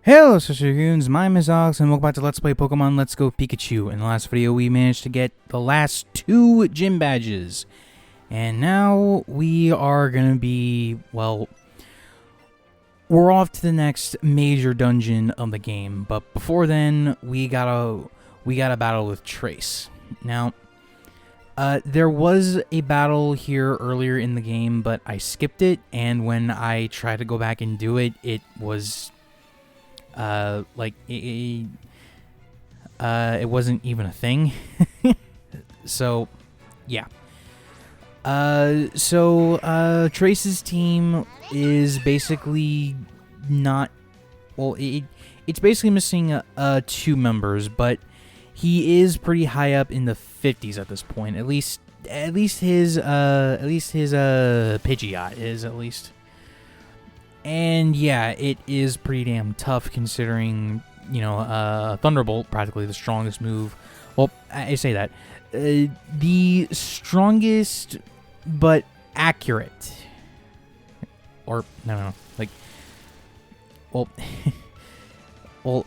Hello, Sister Goons, my name is Alex, and welcome back to Let's Play Pokemon Let's Go Pikachu. In the last video, we managed to get the last 2 gym badges. And now we are gonna be, well, we're off to the next major dungeon of the game. But before then, we gotta battle with Trace. Now, there was a battle here earlier in the game, but I skipped it, and when I tried to go back and do it, it was... it wasn't even a thing. So, yeah. Trace's team is basically not... Well, it's basically missing 2 members, but he is pretty high up in the 50s at this point. At least his Pidgeot is, at least. And yeah, it is pretty damn tough considering, Thunderbolt, practically the strongest move. Well, I say that. The strongest, but accurate. Or, no.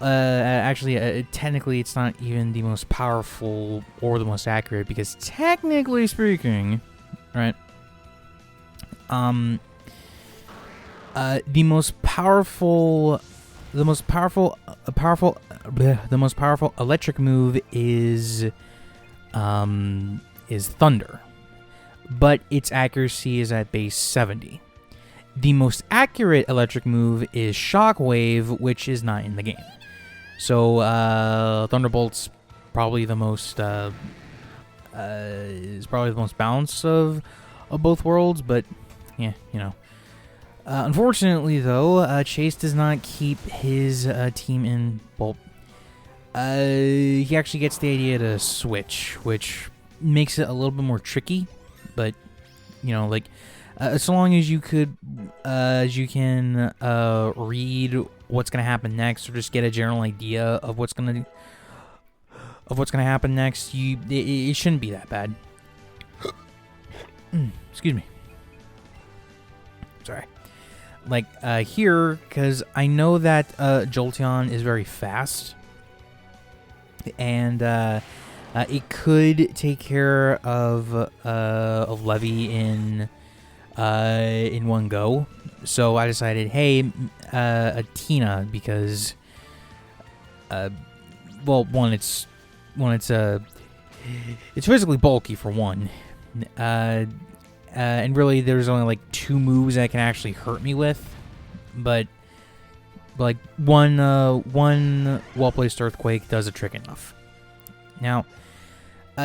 Actually, technically technically, it's not even the most powerful or the most accurate, because technically speaking, right, the most powerful electric move is Thunder, but its accuracy is at base 70. The most accurate electric move is Shockwave, which is not in the game. So Thunderbolt's probably the most balanced of both worlds, but yeah, unfortunately, though, Chase does not keep his team in. Well, he actually gets the idea to switch, which makes it a little bit more tricky. But so long as you can read what's gonna happen next, or just get a general idea of what's gonna happen next, it shouldn't be that bad. Excuse me. Sorry. Here, because I know that Jolteon is very fast, and it could take care of Levy in one go. So I decided, hey, a Tina, because it's physically bulky for one. And really, there's only 2 moves that can actually hurt me with, but one well-placed Earthquake does a trick enough. Now,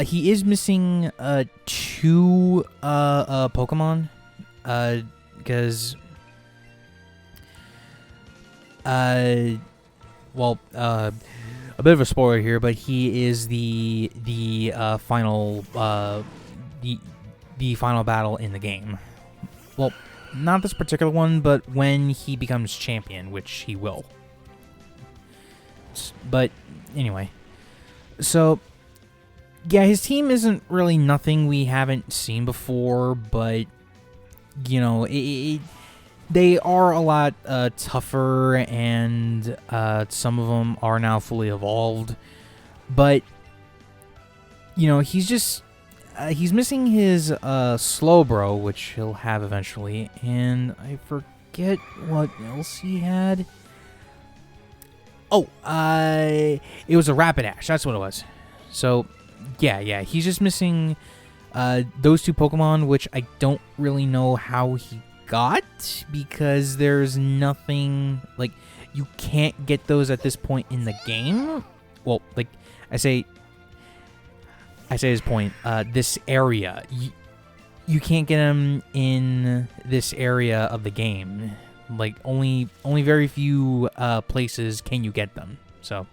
he is missing 2 Pokemon, because a bit of a spoiler here, but he is the final the final battle in the game. Well, not this particular one, but when he becomes champion, which he will. But anyway, so yeah, his team isn't really nothing we haven't seen before, but they are a lot tougher, and some of them are now fully evolved. But he's missing his Slowbro, which he'll have eventually, and I forget what else he had. Oh, it was a Rapidash. That's what it was. So, yeah, he's just missing those 2 Pokemon, which I don't really know how he got, because there's nothing, you can't get those at this point in the game. Well, I say his point, this area, you can't get them in this area of the game. Only very few places can you get them. So,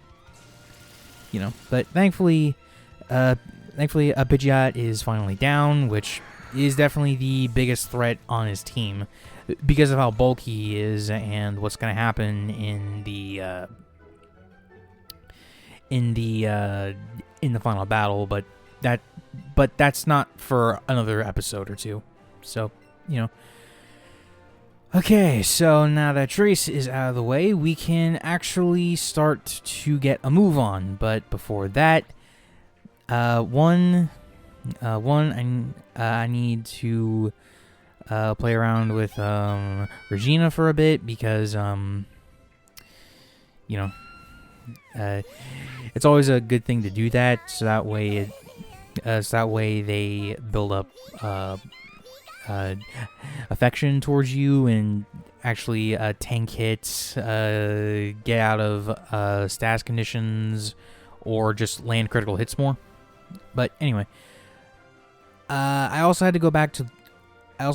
but thankfully, a Pidgeot is finally down, which is definitely the biggest threat on his team because of how bulky he is and what's going to happen in the final battle. But that's not for another episode or 2. So, Okay, so now that Trace is out of the way, we can actually start to get a move on. But before that, I need to play around with Regina for a bit because you know, it's always a good thing to do that. So that way, they build up affection towards you and actually tank hits, get out of status conditions, or just land critical hits more. But anyway, I also had to go back to. I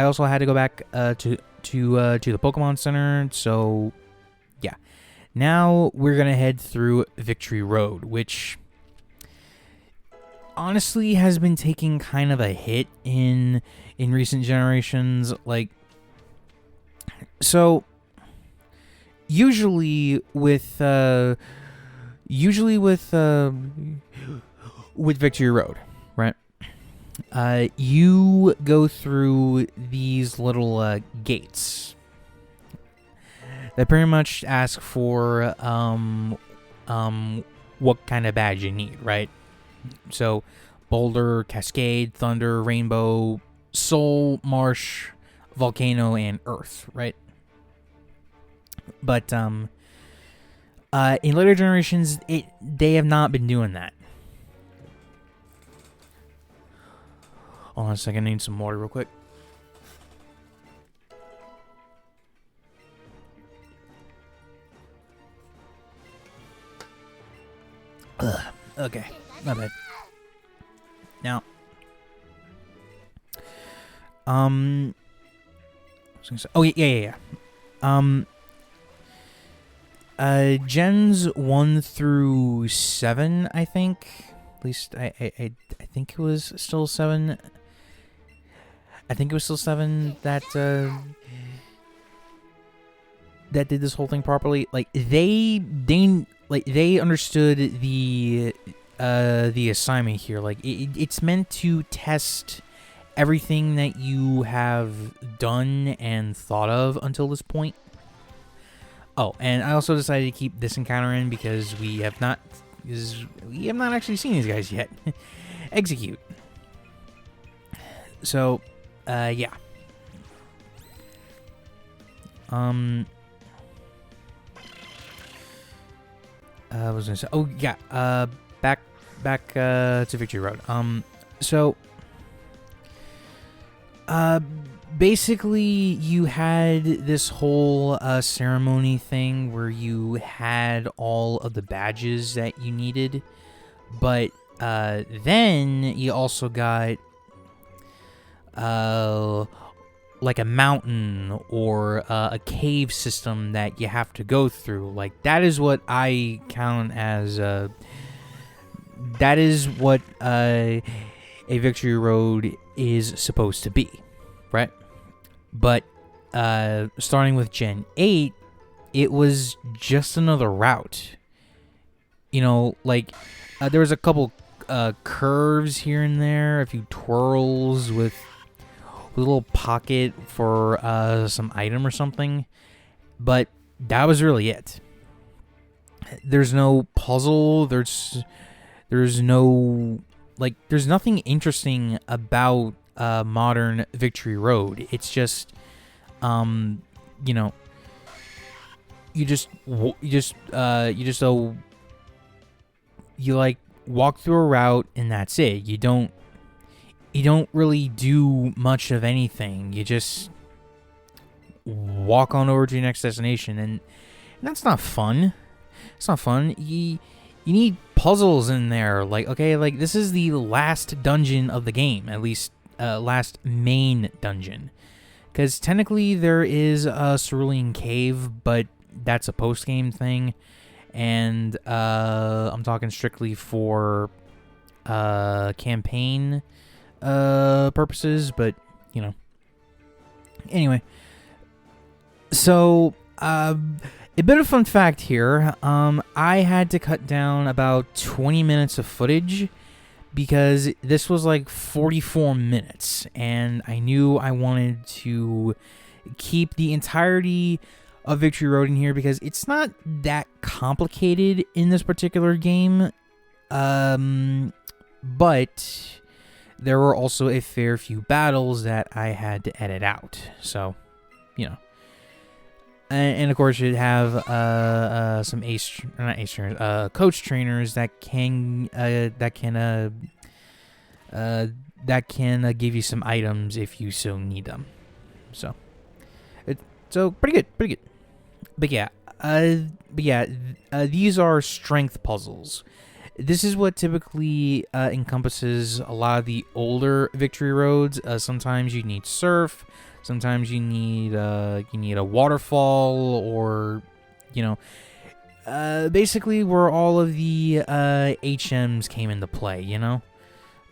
also had to go back to the Pokemon Center. So yeah, now we're gonna head through Victory Road, which honestly has been taking kind of a hit in recent generations. Like, so usually with Victory Road, right? You go through these little gates that pretty much ask for what kind of badge you need, right? So, Boulder, Cascade, Thunder, Rainbow, Soul, Marsh, Volcano, and Earth, right? But in later generations, they have not been doing that. Hold on a second, I need some water real quick. Okay, not bad. Now, oh yeah. Gens 1 through 7, I think. At least I think it was still 7. I think it was still 7 that did this whole thing properly. Like they understood the assignment here. Like it's meant to test everything that you have done and thought of until this point. Oh, and I also decided to keep this encounter in because we have not actually seen these guys yet. Execute. So, yeah. I was gonna say, oh yeah, back to Victory Road. So, basically, you had this whole ceremony thing where you had all of the badges that you needed, but then you also got like a mountain or a cave system that you have to go through. Like that is what I count as that is what a Victory Road is supposed to be, right? But starting with Gen 8, it was just another route. You know, like there was a couple curves here and there, a few twirls with a little pocket for some item or something, but that was really it. There's no puzzle. There's no there's nothing interesting about modern Victory Road. It's just you know, you like walk through a route and that's it. You don't really do much of anything. You just walk on over to your next destination, and that's not fun. It's not fun. You need puzzles in there. Like, okay, like this is the last dungeon of the game, at least last main dungeon. Because technically there is a Cerulean Cave, but that's a post-game thing. And I'm talking strictly for campaign purposes, but you know. Anyway, so a bit of fun fact here. I had to cut down about 20 minutes of footage because this was like 44 minutes, and I knew I wanted to keep the entirety of Victory Road in here because it's not that complicated in this particular game. But there were also a fair few battles that I had to edit out. So, you know. And of course, you'd have some coach trainers that can give you some items if you so need them. So, pretty good. But yeah, these are strength puzzles. This is what typically encompasses a lot of the older Victory Roads. Sometimes you need surf. Sometimes you need a waterfall, or basically where all of the HMs came into play.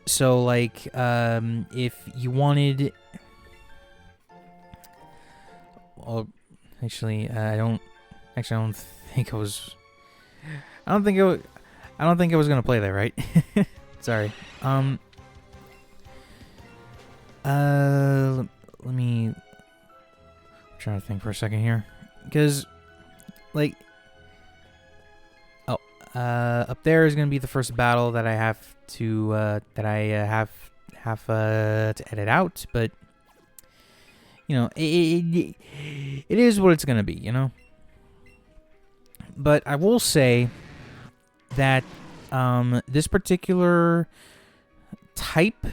So like if you wanted, well, actually I don't think I was. I don't think I was gonna play that right. Sorry. Let me. I'm trying to think for a second here, because, like, up there is gonna be the first battle that I have to have to edit out, but it is what it's gonna be, But I will say that this particular type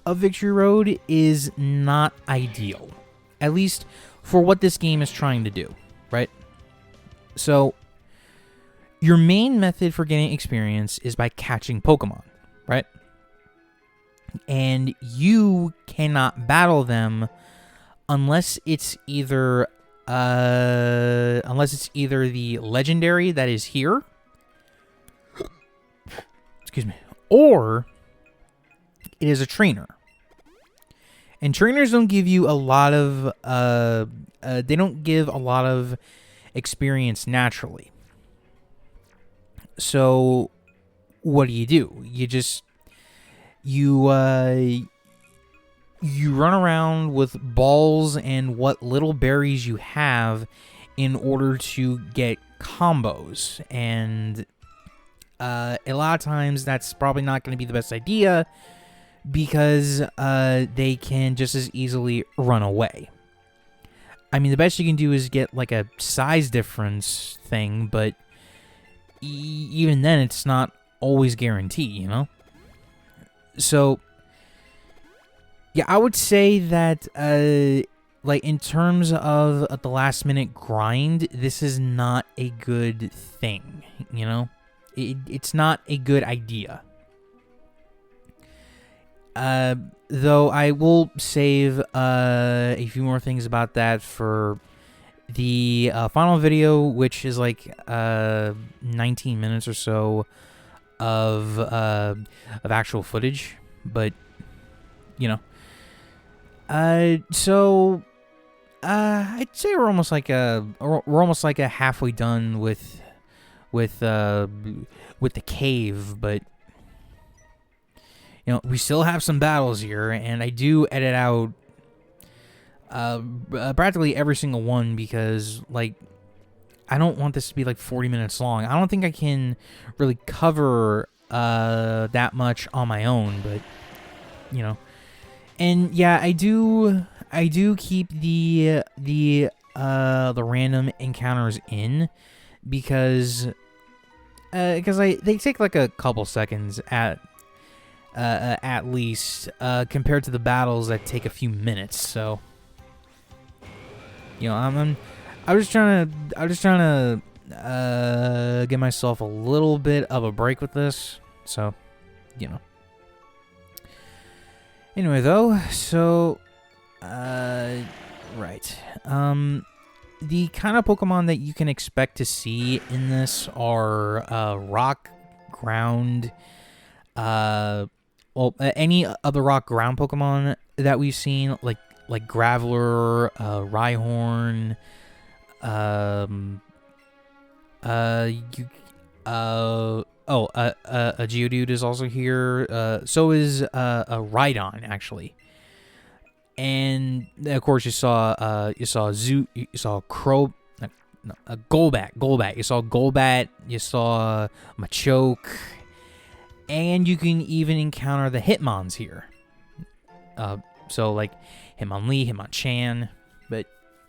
of Victory Road is not ideal, at least for what this game is trying to do, right? So, your main method for getting experience is by catching Pokemon, right? And you cannot battle them unless it's either the legendary that is here, excuse me, or it is a trainer. And trainers don't give you a lot of they don't give a lot of experience naturally. So what do? You run around with balls and what little berries you have in order to get combos. And a lot of times that's probably not going to be the best idea, because they can just as easily run away. I mean, the best you can do is get like a size difference thing, but even then it's not always guaranteed, So, yeah, I would say that, like, in terms of the last-minute grind, this is not a good thing, It's not a good idea. Though I will save a few more things about that for the final video, which is like 19 minutes or so of actual footage. But so I'd say we're almost like a halfway done with the cave, but we still have some battles here, and I do edit out practically every single one because, like, I don't want this to be like 40 minutes long. I don't think I can really cover that much on my own, but and yeah, I do keep the random encounters in because they take like a couple seconds at least compared to the battles that take a few minutes. So I'm just trying to give myself a little bit of a break with this. So anyway, though, so right, the kind of Pokemon that you can expect to see in this are rock, ground, any other rock ground Pokemon that we've seen, like Graveler, Rhyhorn, a Geodude is also here. So is a Rhydon, actually. And of course, you saw a Golbat. You saw Golbat. You saw Machoke, and you can even encounter the Hitmons here. So like Hitmonlee, Hitmonchan, but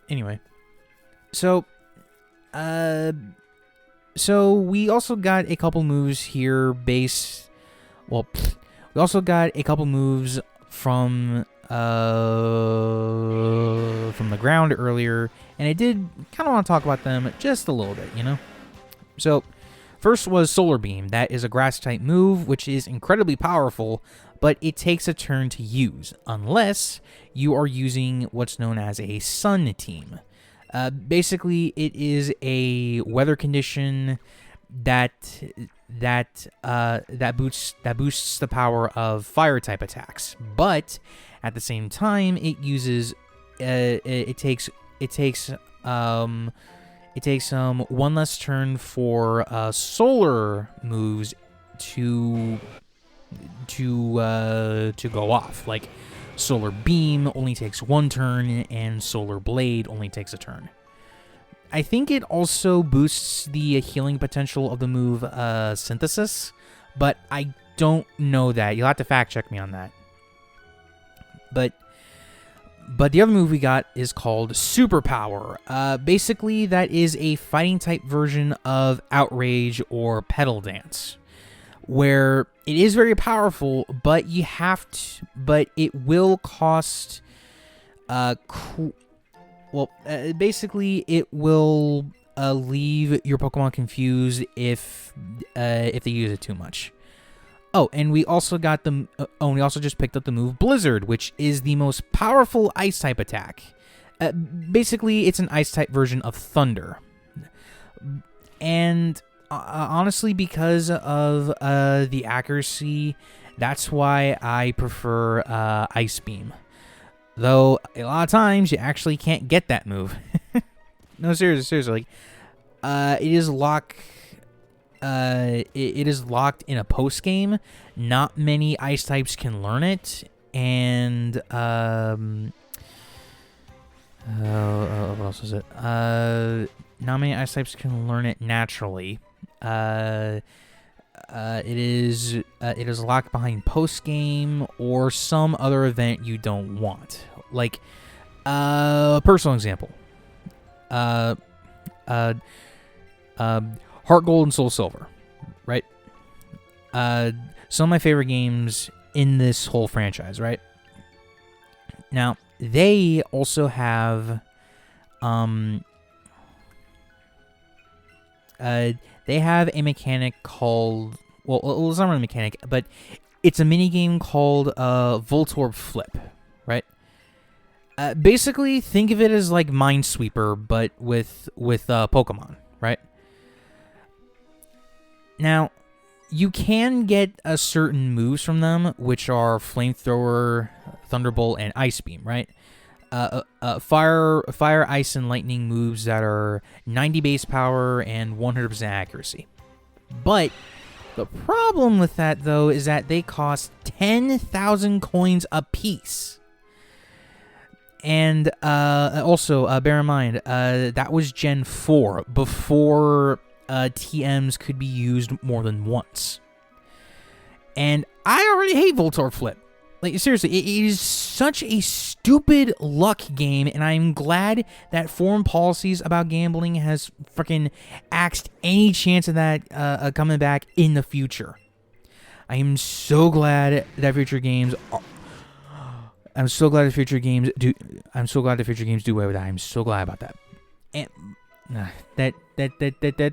anyway. So we also got a couple moves here we also got a couple moves from the ground earlier, and I did kind of want to talk about them just a little bit, you know? So, first was Solar Beam. That is a grass-type move, which is incredibly powerful, but it takes a turn to use, unless you are using what's known as a Sun team. Basically, it is a weather condition that boosts the power of fire-type attacks, but at the same time, it uses it takes one less turn for solar moves to go off. Like Solar Beam only takes one turn, and Solar Blade only takes a turn. I think it also boosts the healing potential of the move Synthesis, but I don't know that. You'll have to fact check me on that. But the other move we got is called Superpower. Basically, that is a fighting type version of Outrage or Petal Dance, where it is very powerful, but it will cost basically it will leave your Pokemon confused if they use it too much. Oh, and we also got we also just picked up the move Blizzard, which is the most powerful ice type attack. Basically, it's an ice type version of Thunder. And honestly, because of the accuracy, that's why I prefer Ice Beam. Though a lot of times you actually can't get that move. No, seriously, it is locked. It is locked in a post game. Not many ice types can learn it, and what else is it? Not many ice types can learn it naturally. It is locked behind post game or some other event you don't want. Like personal example. Heart Gold and Soul Silver, right? Some of my favorite games in this whole franchise, right? Now, they also have they have a mechanic called, well, it's not really a mechanic, but it's a mini game called Voltorb Flip, right? Basically, think of it as like Minesweeper, but with Pokemon, right? Now, you can get certain moves from them, which are Flamethrower, Thunderbolt, and Ice Beam, right? Fire, Ice, and Lightning moves that are 90 base power and 100% accuracy. But the problem with that, though, is that they cost 10,000 coins a piece. And also, bear in mind, that was Gen 4, before TMs could be used more than once. And I already hate Voltorb Flip. Like, seriously, it is such a stupid luck game, and I'm glad that foreign policies about gambling has freaking axed any chance of that coming back in the future. I am so glad that future games I'm so glad the future games do away with that. I'm so glad about that. And that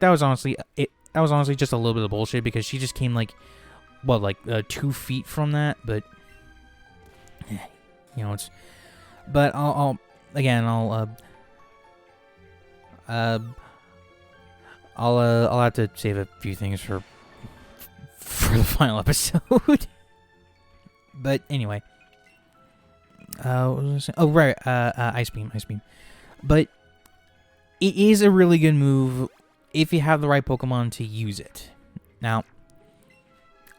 was honestly that was honestly just a little bit of bullshit, because she just came like 2 feet from that, but you know, it's. But I'll have to save a few things for the final episode. But anyway, what was I saying? Oh right, Ice Beam. But it is a really good move if you have the right Pokemon to use it. Now,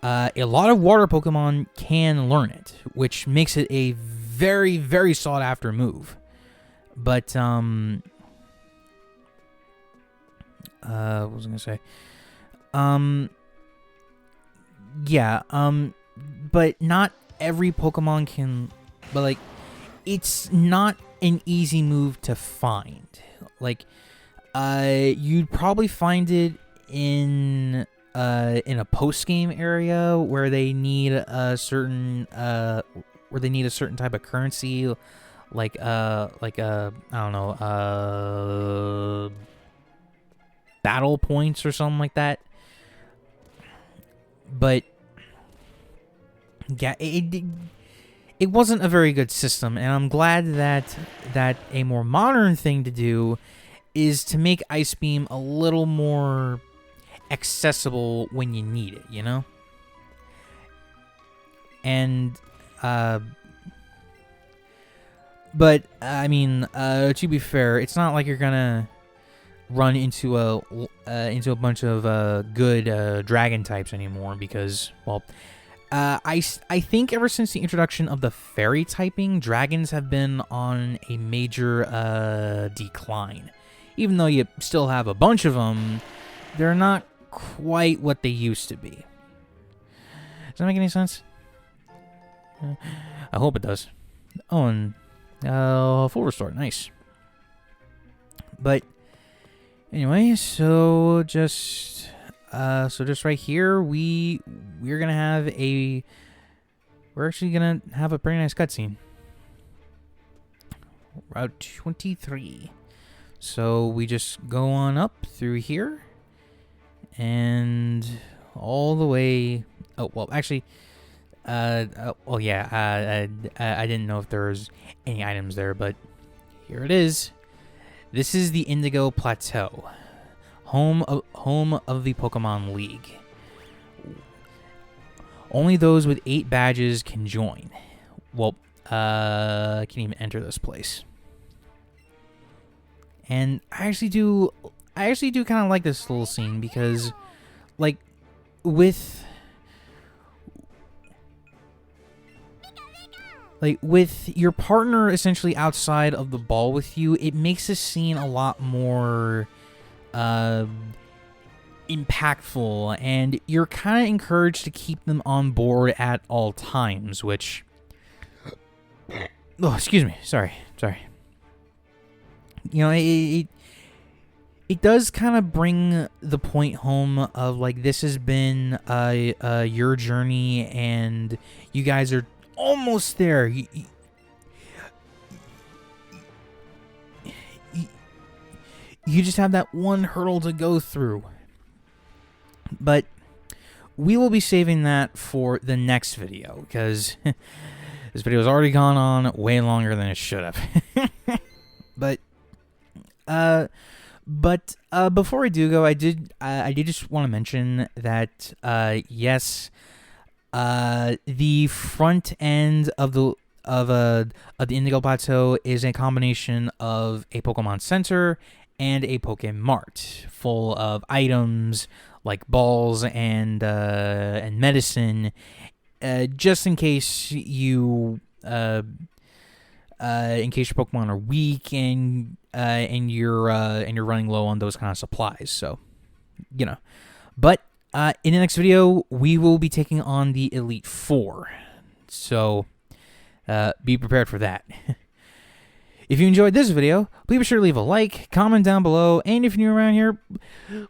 a lot of water Pokemon can learn it, which makes it a very, very sought after move. But what was I gonna say? Yeah, but not every Pokemon can, but like, it's not an easy move to find. Like, you'd probably find it in a post game area where they need a certain type of currency, like I don't know, battle points or something like that. But yeah, it wasn't a very good system, and I'm glad that a more modern thing to do is to make Ice Beam a little more accessible when you need it, you know? And but I mean, to be fair, it's not like you're gonna run into a bunch of good dragon types anymore, because, well, I think ever since the introduction of the fairy typing, dragons have been on a major decline. Even though you still have a bunch of them, they're not quite what they used to be. Does that make any sense? I hope it does. Oh, and full restore, nice. But anyway, so just right here, we're actually gonna have a pretty nice cutscene. Route 23. So we just go on up through here and all the way. Oh, well, actually, well, yeah, I didn't know if there was any items there, but here it is. This is the Indigo Plateau, home of the Pokemon League. Only those with 8 badges can join. Well, can even enter this place. And I actually do kind of like this little scene, because, like, with your partner essentially outside of the ball with you, it makes the scene a lot more impactful, and you're kind of encouraged to keep them on board at all times, which, oh, excuse me, sorry. You know, it does kind of bring the point home of, like, this has been your journey, and you guys are almost there. You just have that one hurdle to go through. But we will be saving that for the next video, because this video has already gone on way longer than it should have. But before I do go, I did just want to mention that yes, the front end of the Indigo Plateau is a combination of a Pokemon Center and a Pokemart, full of items like balls and medicine, just in case your Pokemon are weak and you're running low on those kind of supplies. So, you know. But in the next video, we will be taking on the Elite Four. So be prepared for that. If you enjoyed this video, please be sure to leave a like, comment down below, and if you're new around here,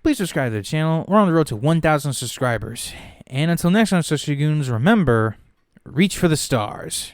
please subscribe to the channel. We're on the road to 1,000 subscribers. And until next time, Social Goons, remember, reach for the stars.